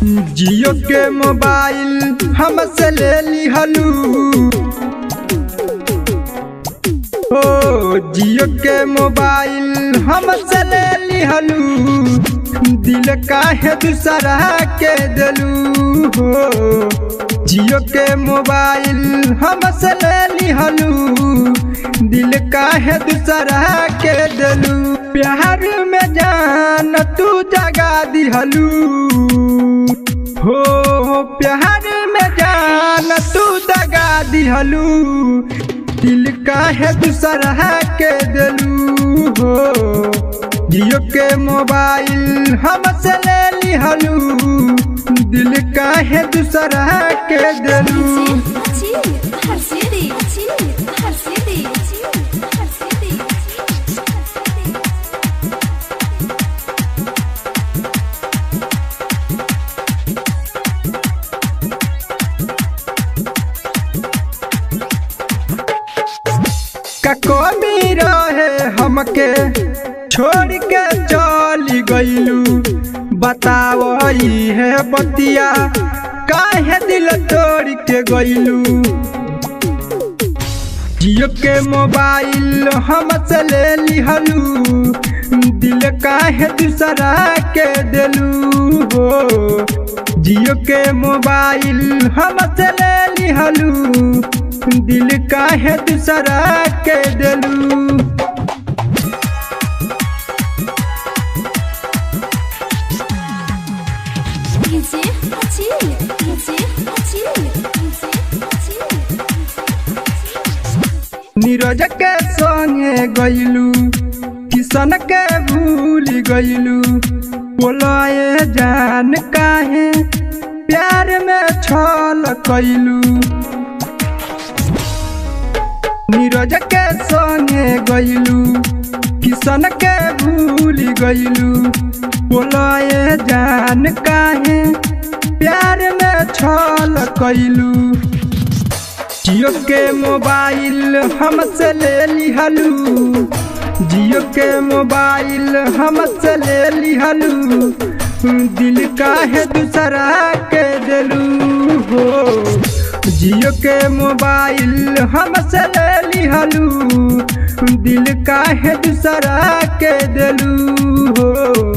जियो के मोबाइल हमसे ले लिहलू। ओ जियो के मोबाइल हमसे ले लिहलू। दिल काहे दूसरा के दिलू हो। जियो के मोबाइल हमसे ले लिहलू। दिल काहे दूसरा के दिलू। प्यार में जान तू जगा दिहलू हो। प्यार में जान तू दगा दिहलू। दिल काहे दूसरा के दिलू हो। जियो के मोबाइल हमसे ले लिहलू। दिल काहे दूसरा के दिलू। कमी रहे हमके छोड़ के चली गईलू। बताओ है बतिया काहे दिल तोड़ के गईलू। जियो के मोबाइल हमसे ले लिहलू। दिल काहे दूसरा के दिलू हो। जियो के मोबाइल हमसे ले लिहलू। दिल काहे दूसरा के दिलू। नीरज के संगे गईलू। किशन के भूल गईलू। बोलाए जान काहे प्यार में छल कईलू। नीरज के संगे गईलू। किशन के भूल गईलू। बोलाए जान काहे प्यार में छल कईलू। जियो के मोबाइल हमसे ले लिहलू। जियो के मोबाइल हमसे ले लिहलू। दिल काहे दूसरा के दिलू हो। जियो के मोबाइल हमसे ले लिहलू। दिल काहे दूसरा के दिलू हो।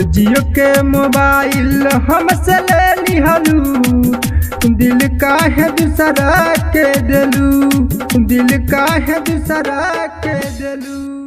जियो के मोबाइल हमसे ले लिहलू। दिल काहे दूसरा के दिलू। दिल काहे दूसरा के दिलू।